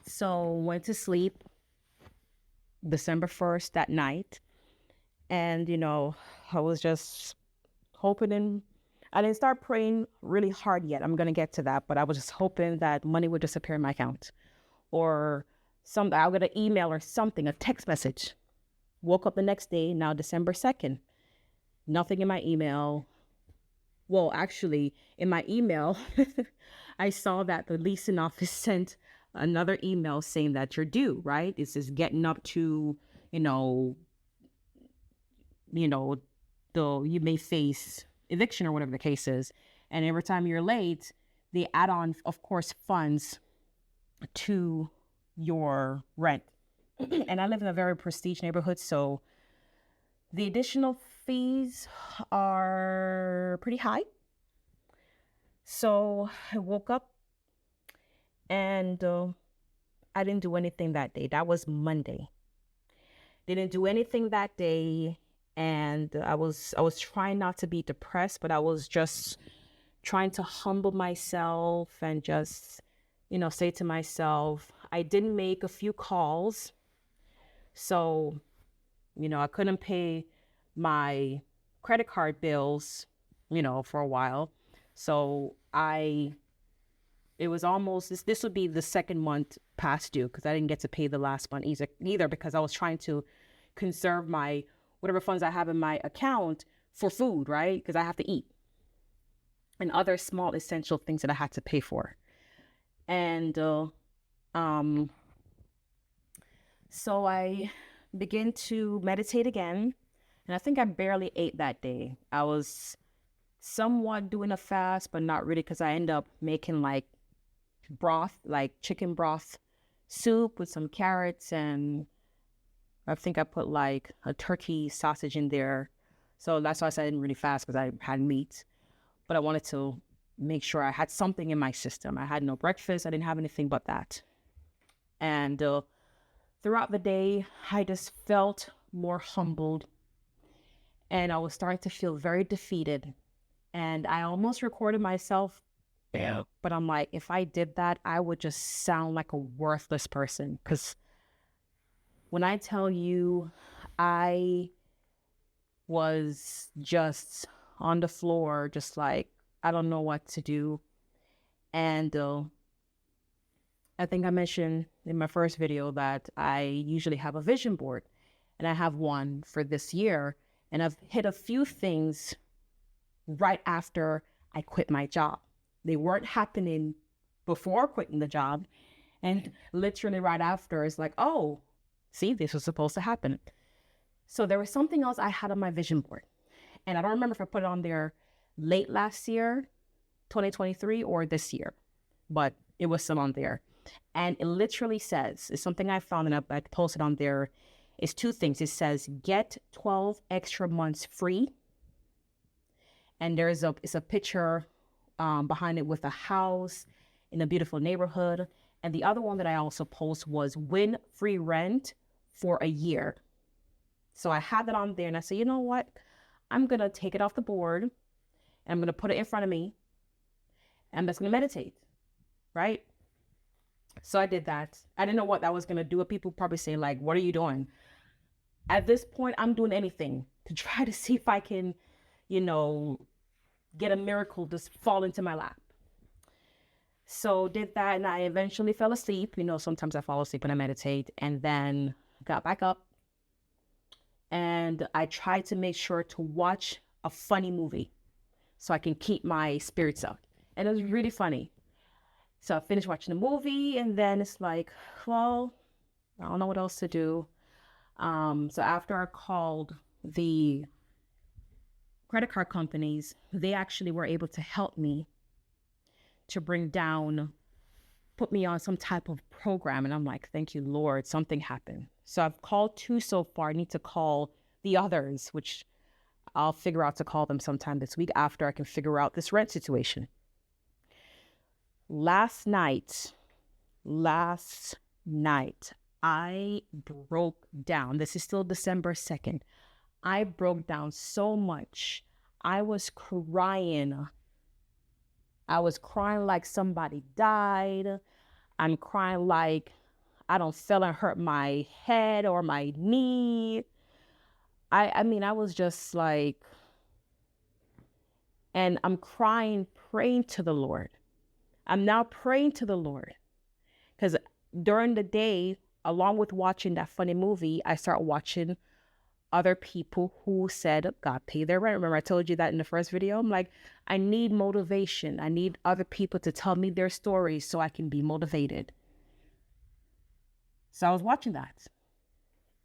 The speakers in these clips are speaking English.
So went to sleep December 1st that night. And, I was just hoping I didn't start praying really hard yet. I'm going to get to that. But I was just hoping that money would disappear in my account or something. I'll get an email or something, a text message. Woke up the next day, now December 2nd. Nothing in my email. Well, actually, in my email, I saw that the leasing office sent another email saying that you're due, right? It's just getting up to, you know, you know, you may face eviction or whatever the case is. And every time you're late, they add on, of course, funds to your rent. And I live in a very prestige neighborhood, so the additional fees are pretty high. So I woke up and I didn't do anything that day. That was Monday. Didn't do anything that day, and I was trying not to be depressed, but I was just trying to humble myself and just, say to myself, I did make a few calls. So, I couldn't pay my credit card bills, for a while. So it was almost, this would be the second month past due because I didn't get to pay the last month either because I was trying to conserve my whatever funds I have in my account for food, right? Because I have to eat and other small essential things that I had to pay for. And so I began to meditate again. And I think I barely ate that day. I was somewhat doing a fast, but not really because I ended up making like broth, like chicken broth soup with some carrots, and I think I put like a turkey sausage in there. So that's why I said I didn't really fast, because I had meat, but I wanted to make sure I had something in my system. I had no breakfast. I didn't have anything but that. And throughout the day, I just felt more humbled, and I was starting to feel very defeated. And I almost recorded myself. Yeah. But I'm like, if I did that, I would just sound like a worthless person. Because when I tell you, I was just on the floor, just like, I don't know what to do. And I think I mentioned in my first video that I usually have a vision board, and I have one for this year. And I've hit a few things right after I quit my job. They weren't happening before quitting the job. And literally right after, it's like, oh, see, this was supposed to happen. So there was something else I had on my vision board. And I don't remember if I put it on there late last year, 2023, or this year, but it was still on there. And it literally says, it's something I found and I posted on there. It's two things. It says, get 12 extra months free. And it's a picture behind it with a house in a beautiful neighborhood. And the other one that I also post was win free rent for a year. So I had that on there, and I said, you know what? I'm going to take it off the board, and I'm going to put it in front of me, and I'm just going to meditate, right? So I did that. I didn't know what that was going to do. People probably say, like, what are you doing? At this point, I'm doing anything to try to see if I can, get a miracle just fall into my lap. So did that, and I eventually fell asleep. Sometimes I fall asleep when I meditate, and then got back up, and I tried to make sure to watch a funny movie so I can keep my spirits up. And it was really funny. So I finished watching the movie, and then it's like, well, I don't know what else to do. So after I called the credit card companies, they actually were able to help me to put me on some type of program. And I'm like, thank you, Lord, something happened. So I've called 2 so far. I need to call the others, which I'll figure out to call them sometime this week after I can figure out this rent situation. Last night, I broke down. This is still December 2nd. I broke down so much. I was crying. I was crying like somebody died. I'm crying like I don't feel and hurt my head or my knee. I mean, I was just like, and I'm crying, praying to the Lord. I'm now praying to the Lord because during the day, along with watching that funny movie, I start watching other people who said God pay their rent. Remember, I told you that in the first video. I'm like, I need motivation. I need other people to tell me their stories so I can be motivated. So I was watching that,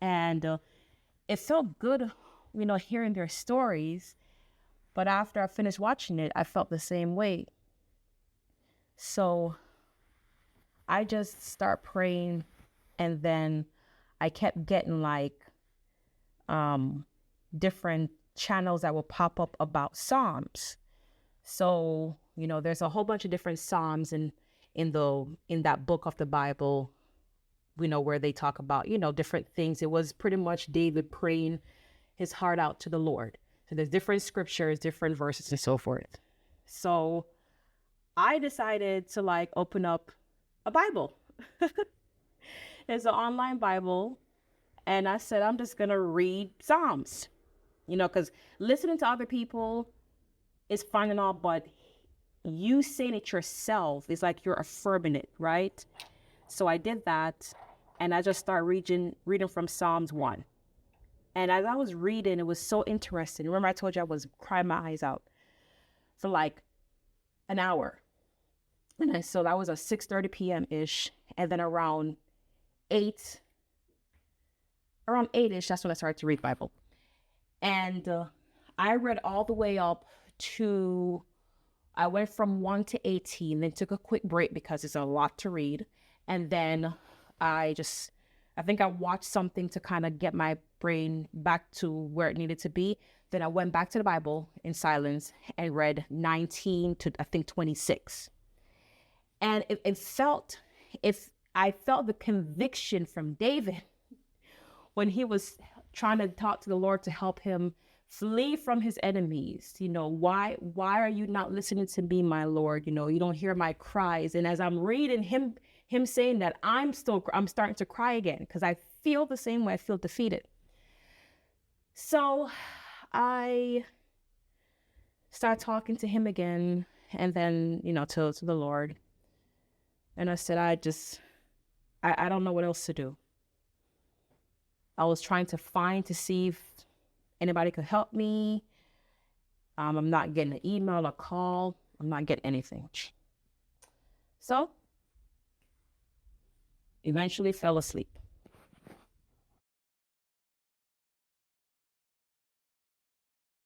and it felt good, hearing their stories. But after I finished watching it, I felt the same way. So I just start praying, and then I kept getting like different channels that will pop up about Psalms. So, there's a whole bunch of different Psalms in that book of the Bible, where they talk about, different things. It was pretty much David praying his heart out to the Lord. So there's different scriptures, different verses and so forth. So I decided to like open up a Bible. It's an online Bible. And I said, I'm just going to read Psalms, because listening to other people is fine and all, but you saying it yourself is like you're affirming it, right? So I did that, and I just started reading from Psalms 1. And as I was reading, it was so interesting. Remember I told you I was crying my eyes out for like an hour. And so that was at 6:30 p.m.-ish. And then around 8-ish, that's when I started to read Bible. And I read all the way up to, I went from 1 to 18, then took a quick break because it's a lot to read. And then I think I watched something to kind of get my brain back to where it needed to be. Then I went back to the Bible in silence and read 19 to I think 26. And I felt the conviction from David when he was trying to talk to the Lord to help him flee from his enemies. Why are you not listening to me, my Lord? You don't hear my cries. And as I'm reading him saying that, I'm starting to cry again because I feel the same way. I feel defeated. So I start talking to him again, and then, to the Lord. And I said, I don't know what else to do. I was trying to see if anybody could help me. I'm not getting an email, a call. I'm not getting anything. So eventually fell asleep.